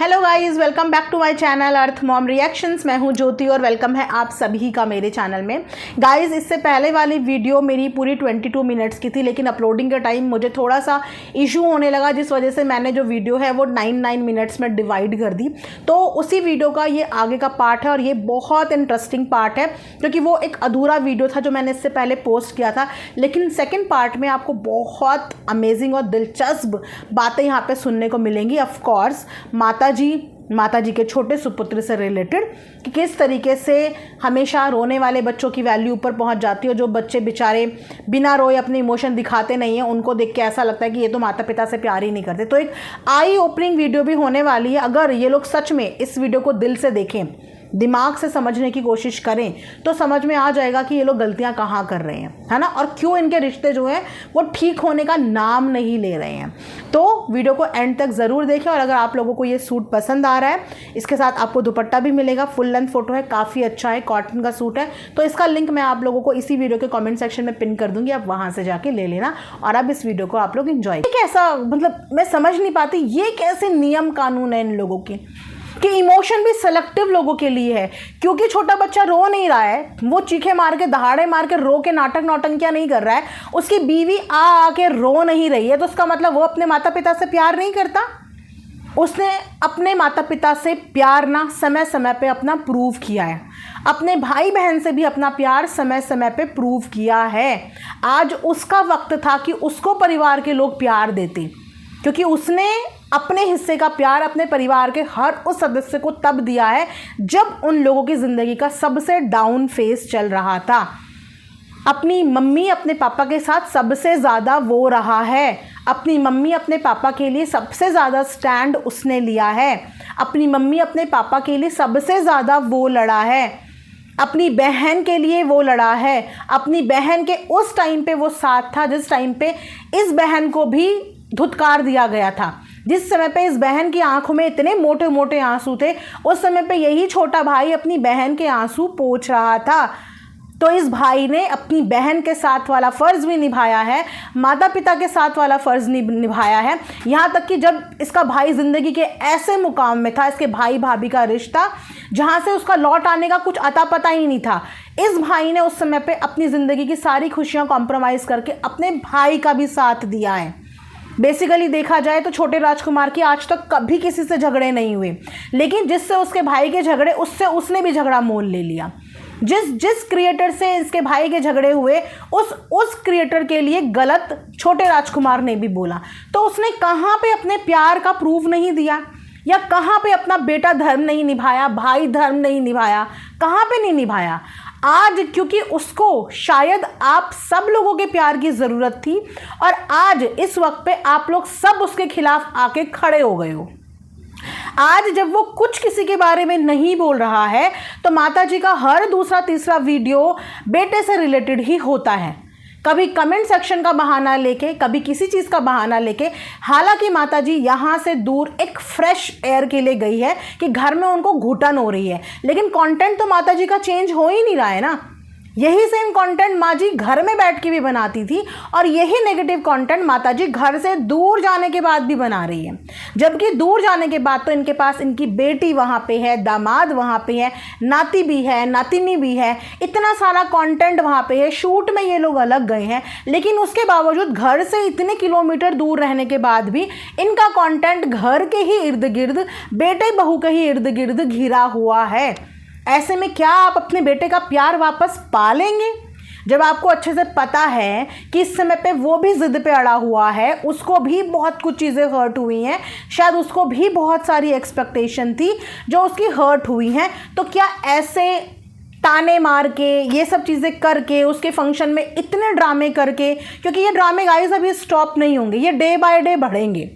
Hello guys, welcome back to my channel Earth Mom Reactions. मैं हूं ज्योति और welcome है आप सभी का मेरे चैनल में। गाइस, इससे पहले वाली वीडियो मेरी पूरी 22 मिनट्स की थी, लेकिन अपलोडिंग के टाइम मुझे थोड़ा सा इशू होने लगा, जिस वजह से मैंने जो वीडियो है वो 9 मिनट्स में डिवाइड कर दी। तो उसी वीडियो का ये आगे का पार्ट है और ये बहुत इंटरेस्टिंग पार्ट है, क्योंकि वो एक अधूरा वीडियो था जो मैंने इससे पहले पोस्ट किया था। लेकिन सेकेंड पार्ट में आपको बहुत अमेजिंग और दिलचस्प बातें यहाँ पर सुनने को मिलेंगी। ऑफकोर्स माता जी के छोटे सुपुत्र से रिलेटेड, कि किस तरीके से हमेशा रोने वाले बच्चों की वैल्यू ऊपर पहुंच जाती है। जो बच्चे बेचारे बिना रोए अपने इमोशन दिखाते नहीं हैं, उनको देख के ऐसा लगता है कि ये तो माता पिता से प्यार ही नहीं करते। तो एक आई ओपनिंग वीडियो भी होने वाली है। अगर ये लोग सच में इस वीडियो को दिल से देखें, दिमाग से समझने की कोशिश करें, तो समझ में आ जाएगा कि ये लोग गलतियां कहाँ कर रहे हैं, है ना, और क्यों इनके रिश्ते जो है वो ठीक होने का नाम नहीं ले रहे हैं। तो वीडियो को एंड तक ज़रूर देखें। और अगर आप लोगों को ये सूट पसंद आ रहा है, इसके साथ आपको दुपट्टा भी मिलेगा, फुल लेंथ फोटो है, काफ़ी अच्छा है, कॉटन का सूट है। तो इसका लिंक मैं आप लोगों को इसी वीडियो के कॉमेंट सेक्शन में पिन कर दूंगी, आप वहाँ से जाके ले लेना। और अब इस वीडियो को आप लोग इंजॉय। कैसा, मतलब मैं समझ नहीं पाती ये कैसे नियम कानून है इन लोगों के, कि इमोशन भी सेलेक्टिव लोगों के लिए है। क्योंकि छोटा बच्चा रो नहीं रहा है, वो चीखे मार के दहाड़े मार के रो के नाटक नौटंकियां नहीं कर रहा है, उसकी बीवी आके रो नहीं रही है, तो उसका मतलब वो अपने माता पिता से प्यार नहीं करता। उसने अपने माता पिता से प्यार ना समय समय पे अपना प्रूव किया है, अपने भाई बहन से भी अपना प्यार समय समय पे प्रूव किया है। आज उसका वक्त था कि उसको परिवार के लोग प्यार देते, क्योंकि उसने अपने हिस्से का प्यार अपने परिवार के हर उस सदस्य को तब दिया है जब उन लोगों की ज़िंदगी का सबसे डाउन फेज चल रहा था। अपनी मम्मी अपने पापा के साथ सबसे ज़्यादा वो रहा है, अपनी मम्मी अपने पापा के लिए सबसे ज़्यादा स्टैंड उसने लिया है, अपनी मम्मी अपने पापा के लिए सबसे ज़्यादा वो लड़ा है, अपनी बहन के लिए वो लड़ा है। अपनी बहन के उस टाइम पे वो साथ था जिस टाइम पे इस बहन को भी धुतकार दिया गया था, जिस समय पे इस बहन की आंखों में इतने मोटे मोटे आंसू थे, उस समय पे यही छोटा भाई अपनी बहन के आंसू पोंछ रहा था। तो इस भाई ने अपनी बहन के साथ वाला फ़र्ज़ भी निभाया है, माता पिता के साथ वाला फ़र्ज़ निभाया है। यहाँ तक कि जब इसका भाई ज़िंदगी के ऐसे मुकाम में था, इसके भाई भाभी का रिश्ता जहाँ से उसका लौट आने का कुछ अता पता ही नहीं था, इस भाई ने उस समय पे अपनी ज़िंदगी की सारी खुशियाँ कॉम्प्रोमाइज़ करके अपने भाई का भी साथ दिया है। बेसिकली देखा जाए तो छोटे राजकुमार की आज तक कभी किसी से झगड़े नहीं हुए, लेकिन जिससे उसके भाई के झगड़े, उससे उसने भी झगड़ा मोल ले लिया। जिस क्रिएटर से इसके भाई के झगड़े हुए, उस क्रिएटर के लिए गलत छोटे राजकुमार ने भी बोला। तो उसने कहाँ पे अपने प्यार का प्रूफ नहीं दिया, या कहाँ पे अपना बेटा धर्म नहीं निभाया, भाई धर्म नहीं निभाया, कहाँ पे नहीं निभाया। आज क्योंकि उसको शायद आप सब लोगों के प्यार की ज़रूरत थी, और आज इस वक्त पे आप लोग सब उसके खिलाफ आके खड़े हो गए हो। आज जब वो कुछ किसी के बारे में नहीं बोल रहा है, तो माता जी का हर दूसरा तीसरा वीडियो बेटे से रिलेटेड ही होता है। कभी कमेंट सेक्शन का बहाना लेके, कभी किसी चीज़ का बहाना लेके। हालांकि माता जी यहाँ से दूर एक फ्रेश एयर के लिए गई है कि घर में उनको घुटन हो रही है, लेकिन कंटेंट तो माता जी का चेंज हो ही नहीं रहा है ना। यही सेम कंटेंट माँ जी घर में बैठ के भी बनाती थी, और यही नेगेटिव कंटेंट माता जी घर से दूर जाने के बाद भी बना रही है। जबकि दूर जाने के बाद तो इनके पास इनकी बेटी वहाँ पे है, दामाद वहाँ पे है, नाती भी है, नातिनी भी है, इतना सारा कंटेंट वहाँ पे है। शूट में ये लोग अलग गए हैं, लेकिन उसके बावजूद घर से इतने किलोमीटर दूर रहने के बाद भी इनका कंटेंट घर के ही इर्द गिर्द, बेटे बहू के ही इर्द गिर्द घिरा हुआ है। ऐसे में क्या आप अपने बेटे का प्यार वापस पा लेंगे, जब आपको अच्छे से पता है कि इस समय पे वो भी ज़िद पे अड़ा हुआ है, उसको भी बहुत कुछ चीज़ें हर्ट हुई हैं, शायद उसको भी बहुत सारी एक्सपेक्टेशन थी जो उसकी हर्ट हुई हैं। तो क्या ऐसे ताने मार के, ये सब चीज़ें करके, उसके फंक्शन में इतने ड्रामे करके, क्योंकि ये ड्रामे गाइस अभी स्टॉप नहीं होंगे, ये डे बाय डे बढ़ेंगे,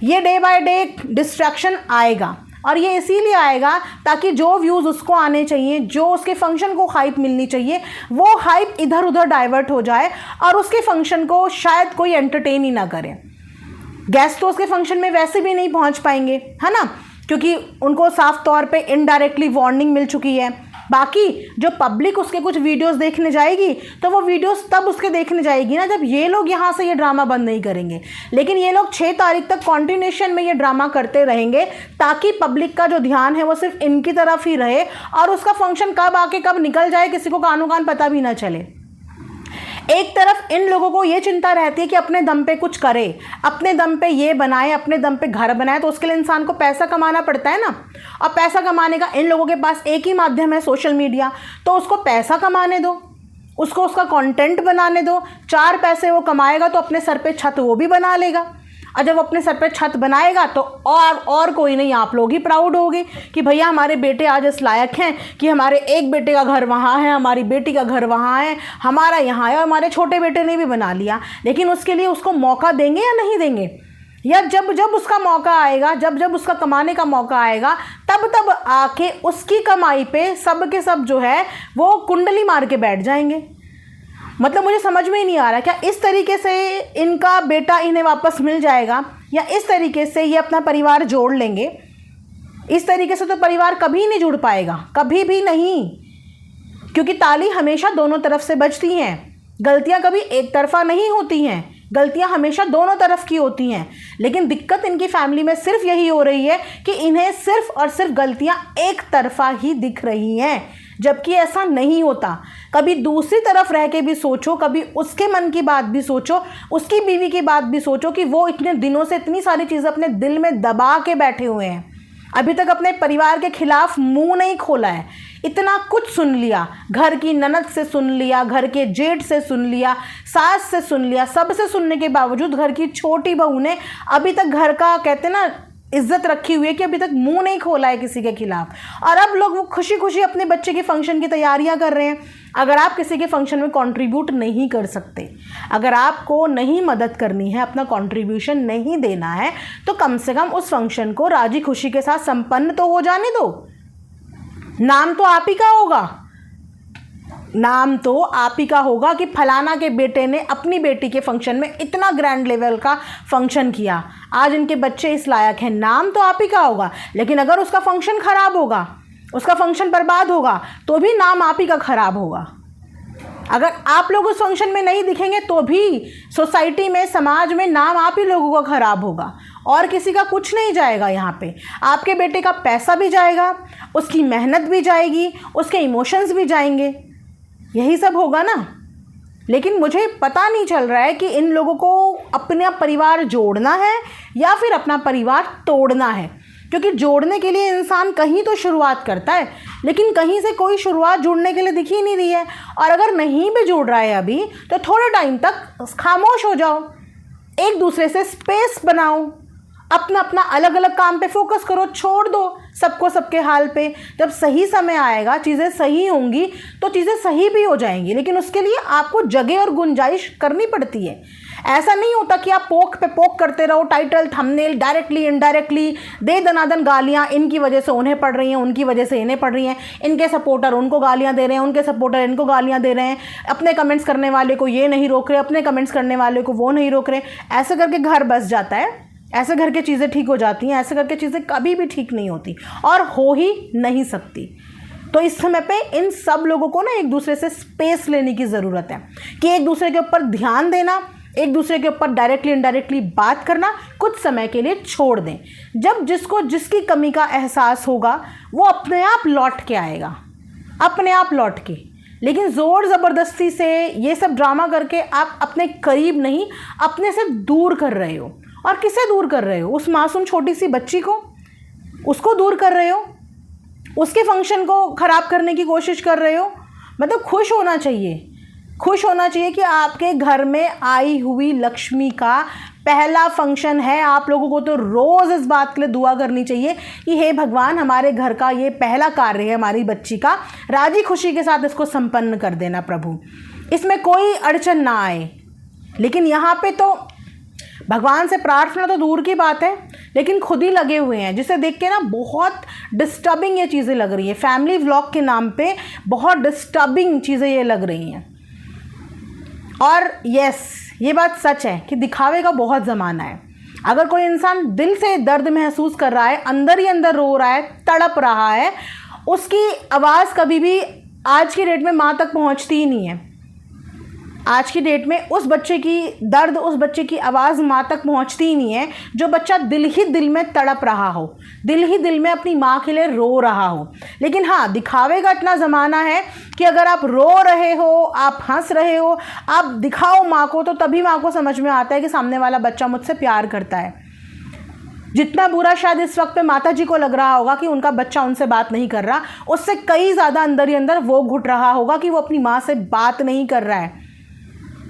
ये डे बाय डे डिस्ट्रैक्शन आएगा, और ये इसीलिए आएगा ताकि जो व्यूज़ उसको आने चाहिए, जो उसके फंक्शन को हाइप मिलनी चाहिए, वो हाइप इधर उधर डाइवर्ट हो जाए और उसके फंक्शन को शायद कोई एंटरटेन ही ना करे। गेस्ट तो उसके फंक्शन में वैसे भी नहीं पहुंच पाएंगे, है ना, क्योंकि उनको साफ तौर पे इनडायरेक्टली वार्निंग मिल चुकी है बाकी जो पब्लिक उसके कुछ वीडियोस देखने जाएगी तो वो वीडियोस तब उसके देखने जाएगी ना जब ये लोग यहाँ से ये ड्रामा बंद नहीं करेंगे। लेकिन ये लोग 6 तारीख तक कॉन्टिन्यूशन में ये ड्रामा करते रहेंगे ताकि पब्लिक का जो ध्यान है वो सिर्फ इनकी तरफ ही रहे और उसका फंक्शन कब आके कब निकल जाए किसी को कानो कान पता भी ना चले। एक तरफ इन लोगों को ये चिंता रहती है कि अपने दम पे कुछ करे, अपने दम पे ये बनाए, अपने दम पे घर बनाए, तो उसके लिए इंसान को पैसा कमाना पड़ता है ना। और पैसा कमाने का इन लोगों के पास एक ही माध्यम है, सोशल मीडिया। तो उसको पैसा कमाने दो, उसको उसका कंटेंट बनाने दो, 4 पैसे वो कमाएगा तो अपने सर पे छत वो भी बना लेगा। और जब अपने सर पे छत बनाएगा तो और कोई नहीं, आप लोग ही प्राउड होगे कि भैया हमारे बेटे आज इस लायक हैं कि हमारे एक बेटे का घर वहाँ है, हमारी बेटी का घर वहाँ है, हमारा यहाँ है, और हमारे छोटे बेटे ने भी बना लिया। लेकिन उसके लिए उसको मौका देंगे या नहीं देंगे? या जब जब उसका मौका आएगा, जब जब उसका कमाने का मौका आएगा, तब तब आके उसकी कमाई पे सब के सब जो है वो कुंडली मार के बैठ जाएंगे। मतलब मुझे समझ में ही नहीं आ रहा, क्या इस तरीके से इनका बेटा इन्हें वापस मिल जाएगा या इस तरीके से ये अपना परिवार जोड़ लेंगे? इस तरीके से तो परिवार कभी नहीं जुड़ पाएगा, कभी भी नहीं, क्योंकि ताली हमेशा दोनों तरफ से बजती हैं। गलतियां कभी एक तरफा नहीं होती हैं, गलतियां हमेशा दोनों तरफ की होती हैं। लेकिन दिक्कत इनकी फैमिली में सिर्फ यही हो रही है कि इन्हें सिर्फ और सिर्फ गलतियां एक तरफा ही दिख रही हैं, जबकि ऐसा नहीं होता। कभी दूसरी तरफ रह के भी सोचो, कभी उसके मन की बात भी सोचो, उसकी बीवी की बात भी सोचो कि वो इतने दिनों से इतनी सारी चीज़ें अपने दिल में दबा के बैठे हुए हैं, अभी तक अपने परिवार के खिलाफ मुंह नहीं खोला है। इतना कुछ सुन लिया, घर की ननद से सुन लिया, घर के जेठ से सुन लिया, सास से सुन लिया, सबसे सुनने के बावजूद घर की छोटी बहू ने अभी तक घर का कहते ना इज्जत रखी हुई है कि अभी तक मुंह नहीं खोला है किसी के खिलाफ। और अब लोग वो खुशी खुशी अपने बच्चे के फंक्शन की तैयारियां कर रहे हैं। अगर आप किसी के फंक्शन में कंट्रीब्यूट नहीं कर सकते, अगर आपको नहीं मदद करनी है, अपना कंट्रीब्यूशन नहीं देना है, तो कम से कम उस फंक्शन को राजी खुशी के साथ संपन्न तो हो जाने दो। नाम तो आप ही का होगा, नाम तो आप ही का होगा कि फलाना के बेटे ने अपनी बेटी के फंक्शन में इतना ग्रैंड लेवल का फंक्शन किया, आज इनके बच्चे इस लायक हैं। नाम तो आप ही का होगा, लेकिन अगर उसका फंक्शन खराब होगा, उसका फंक्शन बर्बाद होगा, तो भी नाम आप ही का खराब होगा। अगर आप लोग उस फंक्शन में नहीं दिखेंगे तो भी सोसाइटी में, समाज में नाम आप ही लोगों का खराब होगा, और किसी का कुछ नहीं जाएगा। यहाँ पे आपके बेटे का पैसा भी जाएगा, उसकी मेहनत भी जाएगी, उसके इमोशंस भी जाएंगे, यही सब होगा ना। लेकिन मुझे पता नहीं चल रहा है कि इन लोगों को अपना परिवार जोड़ना है या फिर अपना परिवार तोड़ना है, क्योंकि जोड़ने के लिए इंसान कहीं तो शुरुआत करता है, लेकिन कहीं से कोई शुरुआत जुड़ने के लिए दिख ही नहीं रही है। और अगर नहीं भी जुड़ रहा है अभी, तो थोड़े टाइम तक खामोश हो जाओ, एक दूसरे से स्पेस बनाओ, अपना अपना अलग अलग काम पे फोकस करो, छोड़ दो सबको सबके हाल पे। जब सही समय आएगा, चीज़ें सही होंगी तो चीज़ें सही भी हो जाएंगी, लेकिन उसके लिए आपको जगह और गुंजाइश करनी पड़ती है। ऐसा नहीं होता कि आप पोक पे पोक करते रहो, टाइटल थंबनेल डायरेक्टली इनडायरेक्टली दे दनादन गालियाँ, इनकी वजह से उन्हें पड़ रही हैं, उनकी वजह से इन्हें पड़ रही हैं, इनके सपोर्टर उनको गालियाँ दे रहे हैं, उनके सपोर्टर इनको गालियाँ दे रहे हैं, अपने कमेंट्स करने वाले को ये नहीं रोक रहे, अपने कमेंट्स करने वाले को वो नहीं रोक रहे। ऐसे करके घर बस जाता है, ऐसे करके चीज़ें ठीक हो जाती हैं, ऐसे करके चीज़ें कभी भी ठीक नहीं होती और हो ही नहीं सकती। तो इस समय पे इन सब लोगों को ना एक दूसरे से स्पेस लेने की ज़रूरत है कि एक दूसरे के ऊपर ध्यान देना, एक दूसरे के ऊपर डायरेक्टली इनडायरेक्टली बात करना कुछ समय के लिए छोड़ दें। जब जिसको जिसकी कमी का एहसास होगा वो अपने आप लौट के आएगा, अपने आप लौट के। लेकिन ज़ोर ज़बरदस्ती से ये सब ड्रामा करके आप अपने करीब नहीं, अपने से दूर कर रहे हो। और किसे दूर कर रहे हो? उस मासूम छोटी सी बच्ची को, उसको दूर कर रहे हो, उसके फंक्शन को ख़राब करने की कोशिश कर रहे हो। मतलब खुश होना चाहिए, खुश होना चाहिए कि आपके घर में आई हुई लक्ष्मी का पहला फंक्शन है। आप लोगों को तो रोज़ इस बात के लिए दुआ करनी चाहिए कि हे भगवान, हमारे घर का ये पहला कार्य है, हमारी बच्ची का, राजी खुशी के साथ इसको संपन्न कर देना प्रभु, इसमें कोई अड़चन ना आए। लेकिन यहाँ पे तो भगवान से प्रार्थना तो दूर की बात है, लेकिन खुद ही लगे हुए हैं, जिसे देख के ना बहुत डिस्टर्बिंग ये चीज़ें लग रही है। फैमिली व्लॉग के नाम पे बहुत डिस्टर्बिंग चीज़ें ये लग रही हैं। और यस, ये बात सच है कि दिखावे का बहुत ज़माना है। अगर कोई इंसान दिल से दर्द महसूस कर रहा है, अंदर ही अंदर रो रहा है, तड़प रहा है, उसकी आवाज़ कभी भी आज की डेट में माँ तक पहुँचती ही नहीं है। आज की डेट में उस बच्चे की दर्द, उस बच्चे की आवाज़ माँ तक पहुँचती ही नहीं है जो बच्चा दिल ही दिल में तड़प रहा हो, दिल ही दिल में अपनी माँ के लिए रो रहा हो। लेकिन हाँ, दिखावे का इतना ज़माना है कि अगर आप रो रहे हो, आप हंस रहे हो, आप दिखाओ माँ को, तो तभी माँ को समझ में आता है कि सामने वाला बच्चा मुझसे प्यार करता है। जितना बुरा शायद इस वक्त पे माता जी को लग रहा होगा कि उनका बच्चा उनसे बात नहीं कर रहा, उससे कई ज़्यादा अंदर ही अंदर वो घुट रहा होगा कि वो अपनी माँ से बात नहीं कर रहा है,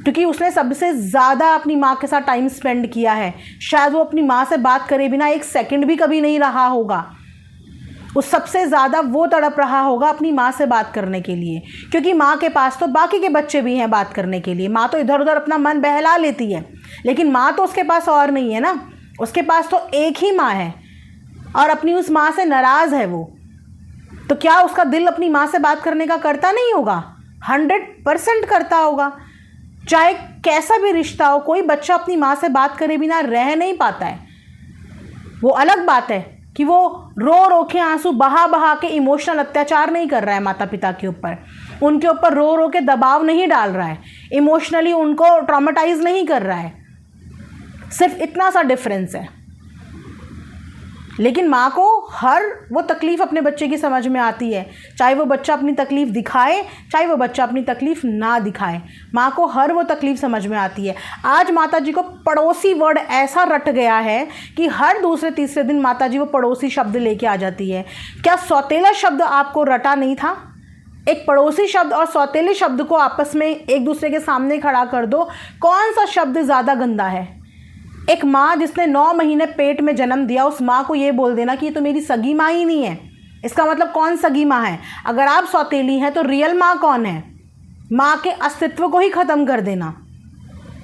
क्योंकि उसने सबसे ज़्यादा अपनी माँ के साथ टाइम स्पेंड किया है। शायद वो अपनी माँ से बात करे बिना एक सेकंड भी कभी नहीं रहा होगा। उस सबसे ज़्यादा वो तड़प रहा होगा अपनी माँ से बात करने के लिए, क्योंकि माँ के पास तो बाकी के बच्चे भी हैं बात करने के लिए। माँ तो इधर उधर अपना मन बहला लेती है, लेकिन माँ तो उसके पास और नहीं है ना, उसके पास तो एक ही माँ है और अपनी उस माँ से नाराज़ है वो। तो क्या उसका दिल अपनी माँ से बात करने का करता नहीं होगा? 100% करता होगा। चाहे कैसा भी रिश्ता हो, कोई बच्चा अपनी माँ से बात करे बिना रह नहीं पाता है। वो अलग बात है कि वो रो रो के, आंसू बहा बहा के इमोशनल अत्याचार नहीं कर रहा है माता पिता के ऊपर, उनके ऊपर रो रो के दबाव नहीं डाल रहा है, इमोशनली उनको ट्रॉमेटाइज नहीं कर रहा है। सिर्फ इतना सा डिफरेंस है। लेकिन माँ को हर वो तकलीफ़ अपने बच्चे की समझ में आती है, चाहे वो बच्चा अपनी तकलीफ़ दिखाए, चाहे वो बच्चा अपनी तकलीफ़ ना दिखाए, माँ को हर वो तकलीफ़ समझ में आती है। आज माता जी को पड़ोसी वर्ड ऐसा रट गया है कि हर दूसरे तीसरे दिन माता जी वो पड़ोसी शब्द लेके आ जाती है। क्या सौतेला शब्द आपको रटा नहीं था? एक पड़ोसी शब्द और सौतेले शब्द को आपस में एक दूसरे के सामने खड़ा कर दो, कौन सा शब्द ज़्यादा गंदा है? एक माँ जिसने 9 महीने पेट में जन्म दिया, उस माँ को ये बोल देना कि ये तो मेरी सगी माँ ही नहीं है, इसका मतलब कौन सगी माँ है? अगर आप सौतेली हैं तो रियल माँ कौन है? माँ के अस्तित्व को ही ख़त्म कर देना।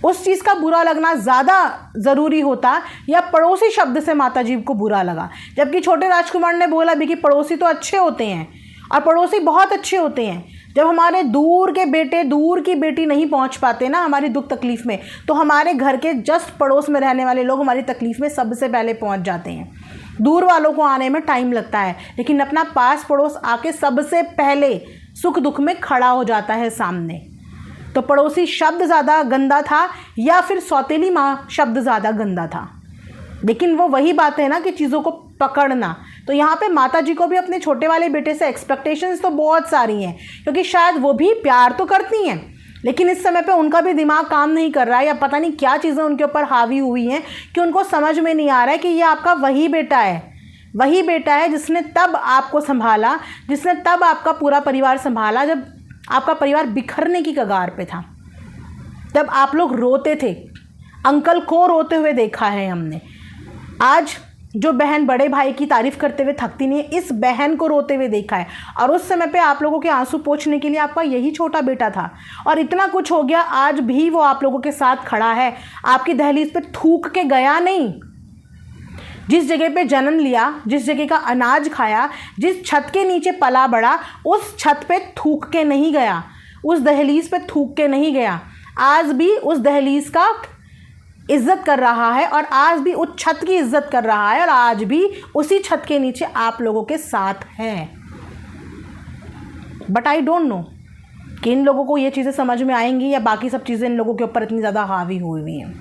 उस चीज़ का बुरा लगना ज़्यादा ज़रूरी होता या पड़ोसी शब्द से माता जी को बुरा लगा। जबकि छोटे राजकुमार ने बोला भी कि पड़ोसी तो अच्छे होते हैं और पड़ोसी बहुत अच्छे होते हैं। जब हमारे दूर के बेटे, दूर की बेटी नहीं पहुंच पाते ना हमारी दुख तकलीफ़ में, तो हमारे घर के जस्ट पड़ोस में रहने वाले लोग हमारी तकलीफ़ में सबसे पहले पहुंच जाते हैं। दूर वालों को आने में टाइम लगता है, लेकिन अपना पास पड़ोस आके सबसे पहले सुख दुख में खड़ा हो जाता है सामने। तो पड़ोसी शब्द ज़्यादा गंदा था या फिर सौतेली माँ शब्द ज़्यादा गंदा था? लेकिन वो वही बात है ना कि चीज़ों को पकड़ना। तो यहाँ पे माता जी को भी अपने छोटे वाले बेटे से एक्सपेक्टेशंस तो बहुत सारी हैं, क्योंकि शायद वो भी प्यार तो करती हैं, लेकिन इस समय पे उनका भी दिमाग काम नहीं कर रहा है, या पता नहीं क्या चीज़ें उनके ऊपर हावी हुई हैं कि उनको समझ में नहीं आ रहा है कि ये आपका वही बेटा है, वही बेटा है जिसने तब आपको संभाला, जिसने तब आपका पूरा परिवार संभाला, जब आपका परिवार बिखरने की कगार पे था, जब आप लोग रोते थे। अंकल को रोते हुए देखा है हमने। आज जो बहन बड़े भाई की तारीफ़ करते हुए थकती नहीं है, इस बहन को रोते हुए देखा है। और उस समय पे आप लोगों के आंसू पोंछने के लिए आपका यही छोटा बेटा था, और इतना कुछ हो गया, आज भी वो आप लोगों के साथ खड़ा है। आपकी दहलीज पे थूक के गया नहीं। जिस जगह पे जन्म लिया, जिस जगह का अनाज खाया, जिस छत के नीचे पला बड़ा, उस छत पे थूक के नहीं गया, उस दहलीज पे थूक के नहीं गया। आज भी उस दहलीज का इज्जत कर रहा है, और आज भी उस छत की इज्जत कर रहा है, और आज भी उसी छत के नीचे आप लोगों के साथ है। बट आई डोंट नो कि इन लोगों को ये चीज़ें समझ में आएंगी या बाकी सब चीज़ें इन लोगों के ऊपर इतनी ज़्यादा हावी हुई हुई हैं।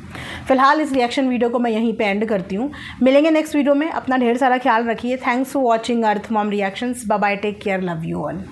फिलहाल इस रिएक्शन वीडियो को मैं यहीं पे एंड करती हूँ। मिलेंगे नेक्स्ट वीडियो में। अपना ढेर सारा ख्याल रखिए। Thanks for watching Earth Mom Reactions. Bye bye, take care, love you all.